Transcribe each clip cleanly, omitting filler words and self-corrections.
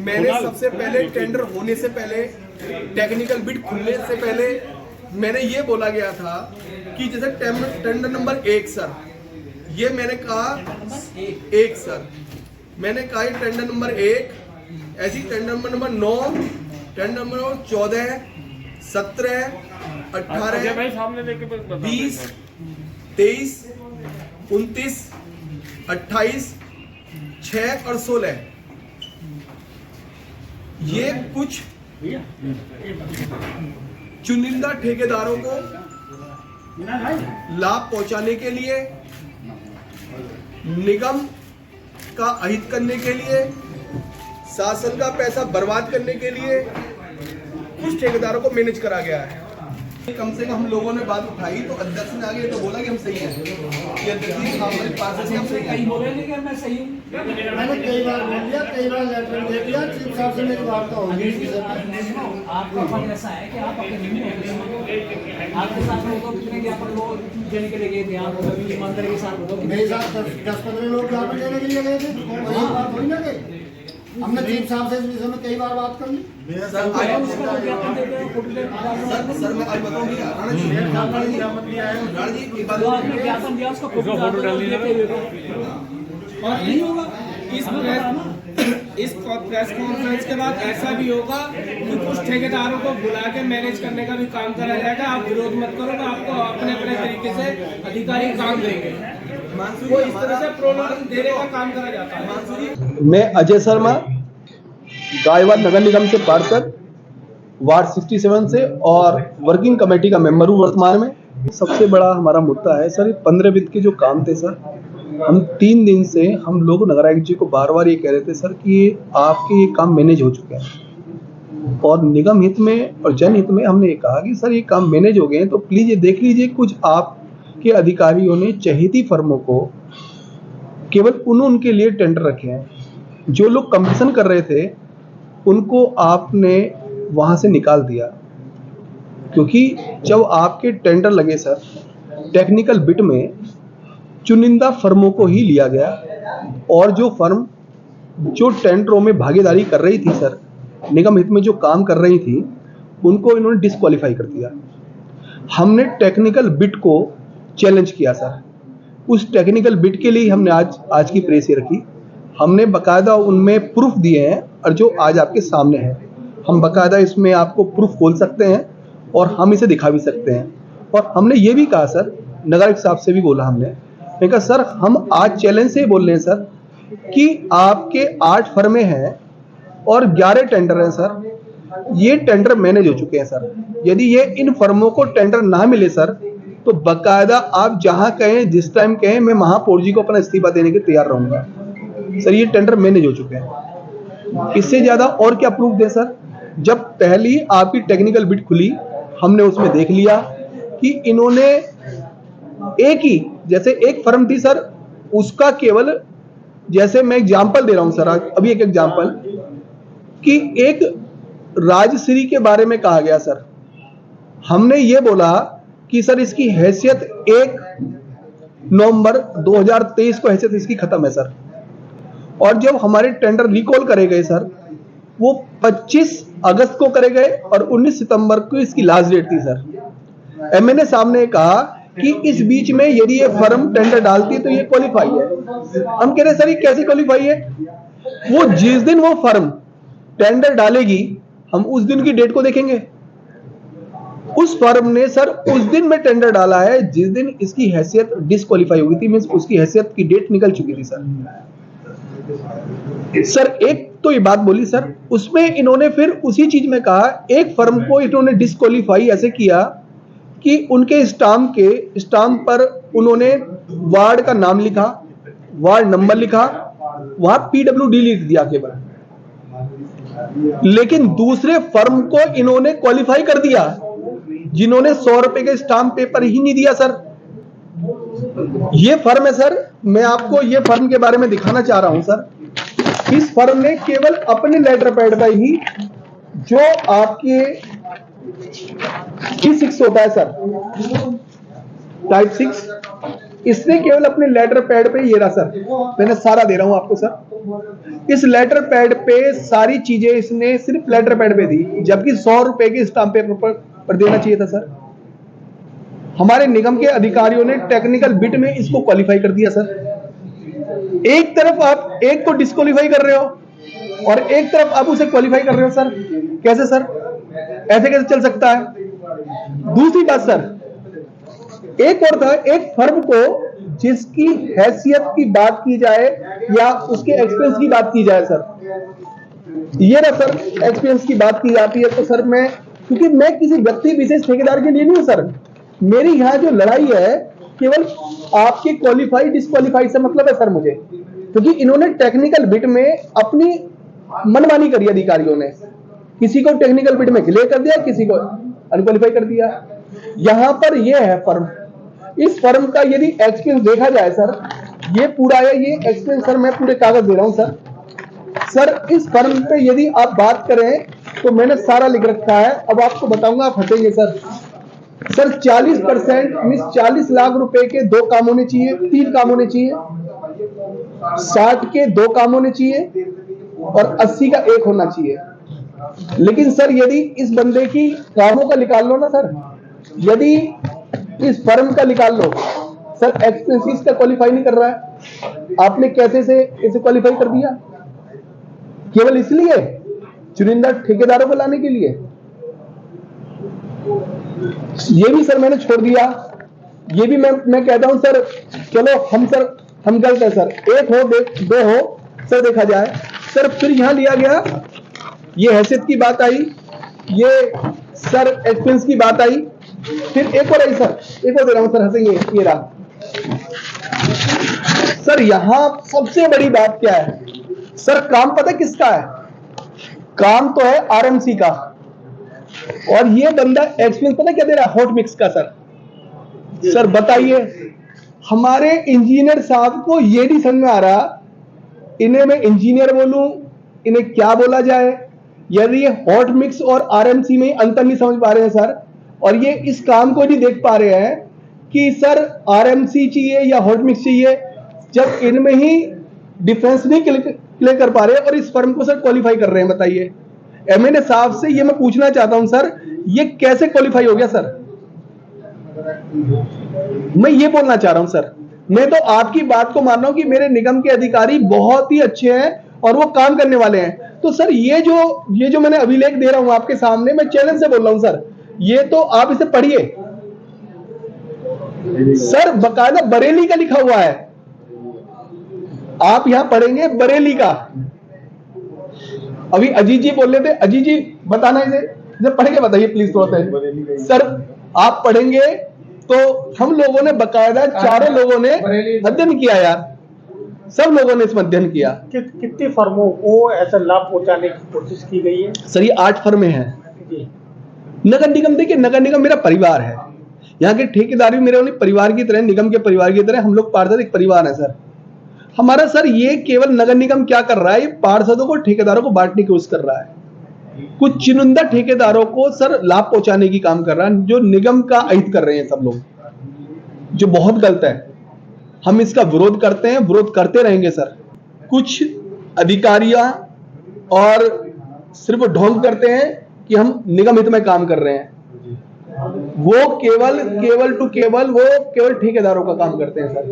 मैंने सबसे पहले टेंडर होने से पहले, टेक्निकल बिड खुलने से पहले मैंने ये बोला गया था कि जैसे टेंडर नंबर 1 सर, ये मैंने कहा एक सर, मैंने कहा टेंडर नंबर 1, ऐसी टेंडर नंबर 9, टेंडर नंबर 14, 17, 18, 20, 23, 29, 28, 6 और 16, ये कुछ चुनिंदा ठेकेदारों को लाभ पहुंचाने के लिए, निगम का अहित करने के लिए, शासन का पैसा बर्बाद करने के लिए कुछ ठेकेदारों को मैनेज करा गया है। कम से कम हम लोगों ने बात उठाई तो अध्यक्ष ने आगे तो बोला कि हम सही हैं। ये अध्यक्ष जी हमारे पास से हम सही हैं। बोले नहीं कि मैं सही हूँ। मैंने कई बार बोल दिया, कई बार लेटर दे दिया, चीफ साहब से मेरी वार्ता होगी। आपका पद ऐसा है कि आप अपने आपके साथ में तो कितने ज्ञापन लोग देने के लिए गए थे, आप ईमानदारी के साथ मेरे साथ 10-15 लोग ज्ञापन देने के लिए गए थे, वही बात हुई ना गई। हमने चीफ साहब से इस विषय में कई बार बात कर ली। सर मैं आज बताऊं कि राणा जी एक बात ज्ञापन दिया उसका फोटो डाल दिया और नहीं होगा। इस प्रेस कॉन्फ्रेंस के बाद ऐसा भी होगा कि कुछ ठेकेदारों को बुला के मैनेज करने का भी काम करा जाएगा। आप विरोध मत करो तो आपको अपने अपने तरीके से अधिकारी काम देंगे। वो इस तरह से प्रोत्साहन देने का काम करा जाता है। मैं अजय शर्मा, गायवाद नगर निगम से पार्षद, वार्ड 67 से और वर्किंग कमेटी का मेंबर हूँ वर्तमान में। सबसे बड़ा हमारा मुद्दा है सर 15 वित्त के जो काम थे सर, हम 3 दिन से हम लोग नगर आयुक्त जी को बार बार ये कह रहे थे सर कि आपके ये काम मैनेज हो चुके हैं, और निगम हित में और जनहित में हमने ये कहा कि सर ये काम मैनेज हो गए हैं तो प्लीज ये देख लीजिए। कुछ आपके अधिकारियों ने चहेती फर्मों को केवल उनके लिए टेंडर रखे हैं, जो लोग कंपटीशन कर रहे थे उनको आपने वहां से निकाल दिया, क्योंकि जब आपके टेंडर लगे सर टेक्निकल बिट में चुनिंदा फर्मों को ही लिया गया, और जो फर्म जो टेंडरों में भागीदारी कर रही थी सर, निगम हित में जो काम कर रही थी, उनको इन्होंने डिस्क्वालीफाई कर दिया। हमने टेक्निकल बिट को चैलेंज किया सर, उस टेक्निकल बिट के लिए हमने आज की प्रेस ये रखी। हमने बकायदा उनमें प्रूफ दिए हैं, और जो आज आपके सामने है, हम बकायदा इसमें आपको प्रूफ खोल सकते हैं और हम इसे दिखा भी सकते हैं। और हमने ये भी कहा सर, नगर आयुक्त साहब से भी बोला हमने कहा सर हम आज चैलेंज से बोल रहे हैं सर कि आपके 8 फर्में हैं और 11 टेंडर हैं सर, ये टेंडर मैनेज हो चुके हैं सर। यदि ये इन फर्मों को टेंडर ना मिले सर तो बकायदा आप जहां कहें जिस टाइम कहें मैं महापौर जी को अपना इस्तीफा देने के तैयार रहूंगा सर। ये टेंडर मैनेज हो चुके हैं, इससे ज्यादा और क्या प्रूफ दें सर। जब पहली आपकी टेक्निकल बिड खुली हमने उसमें देख लिया कि इन्होंने एक ही जैसे एक फर्म थी सर, उसका केवल, जैसे मैं एग्जांपल दे रहा हूं सर, अभी एक एग्जांपल कि एक राजश्री के बारे में कहा गया सर, हमने ये बोला कि सर इसकी हैसियत 1 नवंबर 2023 को हैसियत इसकी खत्म है सर। और जब हमारे टेंडर रिकॉल करे गए सर, वो 25 अगस्त को करे गए और 19 सितंबर को इसकी लास्ट डेट थी सर। एमएनए साहब ने कहा कि इस बीच में यदि ये फर्म टेंडर डालती है तो ये क्वालिफाई है। हम कह रहे सर ये कैसे क्वालिफाई है? वो जिस दिन वो फर्म टेंडर डालेगी हम उस दिन की डेट को देखेंगे। उस फर्म ने सर उस दिन में टेंडर डाला है जिस दिन इसकी हैसियत डिस्क्वालीफाई हुई थी, मींस उसकी हैसियत की डेट निकल चुकी थी सर। एक तो ये बात बोली सर, उसमें इन्होंने फिर उसी चीज में कहा एक फर्म को इन्होंने डिस्क्वालीफाई ऐसे किया कि उनके स्टाम्प पर उन्होंने वार्ड का नाम लिखा, वार्ड नंबर लिखा, वहां PWD लिख दिया केवल, लेकिन दूसरे फर्म को इन्होंने क्वालिफाई कर दिया जिन्होंने 100 रुपए के स्टाम्प पेपर ही नहीं दिया सर। ये फर्म है सर, मैं आपको ये फर्म के बारे में दिखाना चाह रहा हूं सर। इस फर्म ने केवल अपने लेटर पैड पर ही जो आपके T6 होता है सर, टाइप 6 इसने केवल अपने लेटर पैड पे, ये रहा सर, मैंने सारा दे रहा हूं आपको सर, इस लेटर पैड पे सारी चीजें इसने सिर्फ लेटर पैड पे दी, जबकि 100 रुपए के स्टाम्प पेपर पर देना चाहिए था सर। हमारे निगम के अधिकारियों ने टेक्निकल बिट में इसको क्वालिफाई कर दिया सर। एक तरफ आप एक को डिस्क्वालीफाई कर रहे हो और एक तरफ आप उसे क्वालिफाई कर रहे हो सर, कैसे सर? ऐसे कैसे चल सकता है? दूसरी बात सर, एक और था, एक फर्म को जिसकी हैसियत की बात की जाए या उसके एक्सपीरियंस की बात की जाए सर, ये ना सर एक्सपीरियंस की बात की जाती है तो सर मैं, क्योंकि मैं किसी व्यक्ति विशेष ठेकेदार के लिए नहीं हूं सर, मेरी यहां जो लड़ाई है केवल आपके क्वालिफाई डिस्क्वालीफाई से मतलब है सर मुझे, क्योंकि इन्होंने टेक्निकल बिट में अपनी मनमानी करी, अधिकारियों ने किसी को टेक्निकल बिट में क्लियर कर दिया, किसी को अनक्वालिफाई कर दिया। यहां पर ये है फर्म, इस फर्म का यदि एक्सपीरियंस देखा जाए सर, ये पूरा है, ये एक्सपीरियंस सर मैं पूरे कागज दे रहा हूं सर। सर इस फर्म पे यदि आप बात करें तो मैंने सारा लिख रखा है, अब आपको बताऊंगा, आप हंसेंगे सर। सर 40% मींस 40 लाख रुपए के 2 काम होने चाहिए, 3 काम होने चाहिए, 60 के 2 काम होने चाहिए और 80 का 1 होना चाहिए। लेकिन सर यदि इस बंदे की कामों का निकाल लो ना सर, यदि इस फर्म का निकाल लो सर, एक्सपेंसिस का क्वालिफाई नहीं कर रहा है, आपने कैसे से इसे क्वालिफाई कर दिया? केवल इसलिए चुनिंदा ठेकेदारों को लाने के लिए? ये भी सर मैंने छोड़ दिया, ये भी मैं कहता हूं सर, चलो हम गलत है सर, 1 हो 2 हो सर देखा जाए सर। फिर यहां लिया गया, ये हैसियत की बात आई, ये सर एक्सपेंस की बात आई, फिर एक और आई सर, एक और दे रहा हूं सर, हंसेंगे, ये रहा सर। यहां सबसे बड़ी बात क्या है सर? काम पता किसका है? काम तो है आरएमसी का, और ये बंदा एक्सपीरियंस पता क्या दे रहा है? हॉट मिक्स का सर। सर बताइए, हमारे इंजीनियर साहब को ये नहीं समझ में आ रहा, इन्हें मैं इंजीनियर बोलूं, इन्हें क्या बोला जाए, यदि ये हॉट मिक्स और आरएमसी में अंतर नहीं समझ पा रहे हैं सर, और ये इस काम को नहीं देख पा रहे हैं कि सर आरएमसी चाहिए या हॉट मिक्स चाहिए, जब इनमें ही डिफरेंस नहीं क्लियर कर पा रहे हैं और इस फर्म को सर क्वालिफाई कर रहे हैं। बताइए एमएनए साहब से ये मैं पूछना चाहता हूं सर, ये कैसे क्वालिफाई हो गया सर? मैं ये बोलना चाह रहा हूं सर, मैं तो आपकी बात को मान रहा हूं कि मेरे निगम के अधिकारी बहुत ही अच्छे हैं और वो काम करने वाले हैं। तो सर ये जो मैंने अभिलेख दे रहा हूं आपके सामने, मैं चैलेंज से बोल रहा हूं सर, ये तो आप इसे पढ़िए सर, बकायदा बरेली का लिखा हुआ है, आप यहां पढ़ेंगे बरेली का। अभी अजीत जी बोल रहे थे, अजीत जी बताना इसे पढ़ के बताइए प्लीज थोड़ा सा सर। आप पढ़ेंगे तो हम लोगों ने बकायदा, चारों लोगों ने अध्ययन किया यार, सब लोगों ने इसमें अध्ययन किया। कितनी फर्मों को ऐसा लाभ पहुंचाने की कोशिश की गई है? सर ये 8 फर्में हैं। नगर निगम, देखिए नगर निगम मेरा परिवार है, यहाँ के ठेकेदार भी मेरे परिवार की तरह, निगम के परिवार की तरह, हम लोग पार्षद एक परिवार है सर हमारा। सर ये केवल नगर निगम क्या कर रहा है, ये पार्षदों को, ठेकेदारों को बांटने की कोशिश कर रहा है, कुछ चुनिंदा ठेकेदारों को सर लाभ पहुंचाने की काम कर रहा है, जो निगम का अहित कर रहे हैं सब लोग, जो बहुत गलत है। हम इसका विरोध करते हैं, विरोध करते रहेंगे सर। कुछ अधिकारियां और सिर्फ ढोंग करते हैं कि हम निगम हित में काम कर रहे हैं, वो केवल ठेकेदारों का काम करते हैं सर,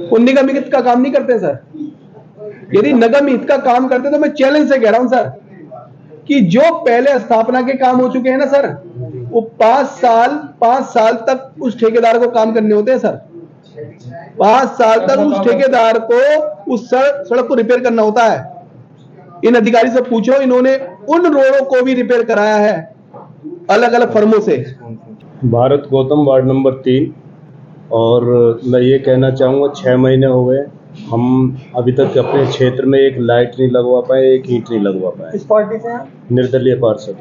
वो निगम हित का काम नहीं करते सर। यदि निगम हित का काम करते तो मैं चैलेंज से कह रहा हूं सर कि जो पहले स्थापना के काम हो चुके हैं ना सर, वो 5 साल तक उस ठेकेदार को काम करने होते हैं सर। 5 साल तक उस ठेकेदार को उस सड़क को रिपेयर करना होता है। इन अधिकारी से पूछो, इन्होंने उन रोडों को भी रिपेयर कराया है अलग अलग फर्मों से। Bharat Gautam, ward number 3। और मैं ये कहना चाहूँगा 6 महीने हो गए, हम अभी तक अपने क्षेत्र में एक लाइट नहीं लगवा पाए, एक ईंट नहीं लगवा पाए। किस पार्टी से हैं? निर्दलीय पार्षद।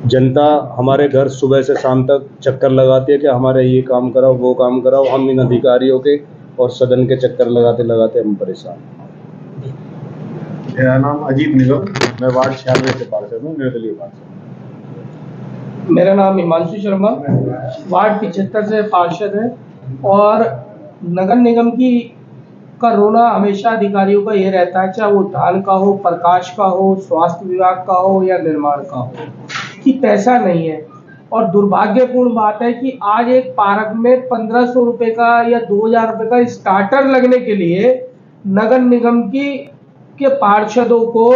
जनता हमारे घर सुबह से शाम तक चक्कर लगाती है कि हमारे ये काम कराओ, वो काम कराओ। हम इन अधिकारियों के और सदन के चक्कर लगाते लगाते हम परेशान। मेरा नाम अजीत निगम, मैं वार्ड 96 से पार्षद हूँ, निर्दलीय पार्षद। मेरा नाम हिमांशु शर्मा, वार्ड 75 से पार्षद है। और नगर निगम का रोना हमेशा अधिकारियों का ये रहता है, चाहे वो ढाल का हो, प्रकाश का हो, स्वास्थ्य विभाग का हो या निर्माण का हो, कि पैसा नहीं है। और दुर्भाग्यपूर्ण बात है कि आज एक पार्क में 1500 रुपए का या 2000 रुपए का स्टार्टर लगने के लिए नगर निगम के पार्षदों को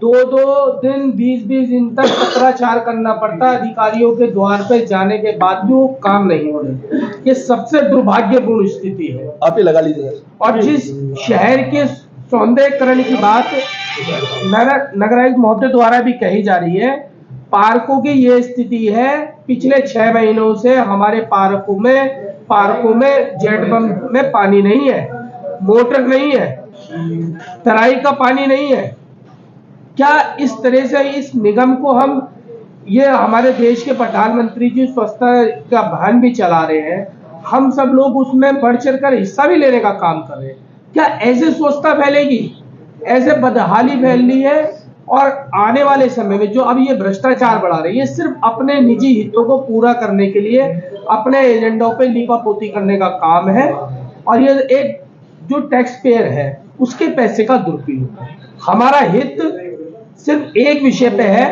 2-2 दिन 20-20 दिन तक पत्राचार करना पड़ता है अधिकारियों के द्वार पे जाने के बाद भी वो काम नहीं हो रहे। ये सबसे दुर्भाग्यपूर्ण स्थिति है। आप ही लगा लीजिए सर। और जिस शहर के सौंदर्यीकरण की बात नगर आयुक्त महोदय द्वारा भी कही जा रही है, पार्कों की ये स्थिति है, पिछले 6 महीनों से हमारे पार्कों में जेट पंप में पानी नहीं है, मोटर नहीं है, तराई का पानी नहीं है। क्या इस तरह से इस निगम को ये हमारे देश के प्रधानमंत्री जी स्वच्छता का अभियान भी चला रहे हैं, हम सब लोग उसमें बढ़ चढ़ कर हिस्सा भी लेने का काम कर रहे हैं। क्या ऐसे स्वच्छता फैलेगी? ऐसे बदहाली फैल रही है। और आने वाले समय में जो अब ये भ्रष्टाचार बढ़ा रही है, सिर्फ अपने निजी हितों को पूरा करने के लिए अपने एजेंडों पे लीपापोती करने का काम है। और ये एक जो टैक्स पेयर है उसके पैसे का दुरुपयोग है। हमारा हित सिर्फ एक विषय पे है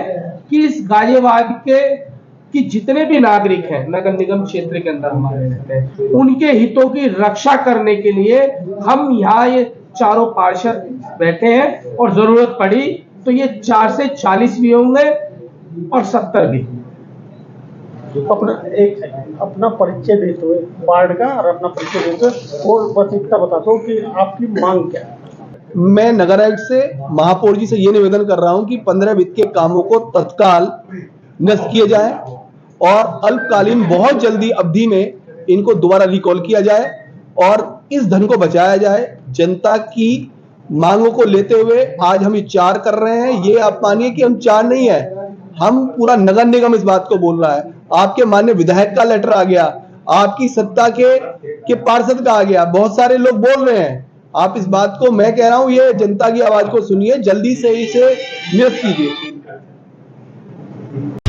कि इस गाजियाबाद कि जितने भी नागरिक हैं नगर निगम क्षेत्र के अंदर हमारे रहते हैं, उनके हितों की रक्षा करने के लिए हम यहाँ ये चारों पार्षद बैठे हैं। और जरूरत पड़ी तो ये 4 से 40 भी होंगे और 70 भी। अपना परिचय देते हुए वार्ड का और अपना परिचय देते हुए और बस इतना बताता हूँ कि आपकी मांग क्या है। मैं नगर आयुक्त से, महापौर जी से ये निवेदन कर रहा हूं कि 15 वित्त के कामों को तत्काल निरस्त किए जाए और अल्पकालीन बहुत जल्दी अवधि में इनको दोबारा रिकॉल किया जाए और इस धन को बचाया जाए। जनता की मांगों को लेते हुए आज हम विचार कर रहे हैं। ये आप मानिए कि हम चार नहीं है, हम पूरा नगर निगम इस बात को बोल रहा है। आपके माननीय विधायक का लेटर आ गया, आपकी सत्ता के पार्षद का आ गया, बहुत सारे लोग बोल रहे हैं। आप इस बात को, मैं कह रहा हूं, ये जनता की आवाज को सुनिए, जल्दी से इसे निरस्त कीजिए।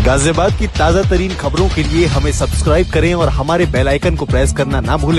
गाजियाबाद की ताजा तरीन खबरों के लिए हमें सब्सक्राइब करें और हमारे बेल आइकन को प्रेस करना ना भूलें।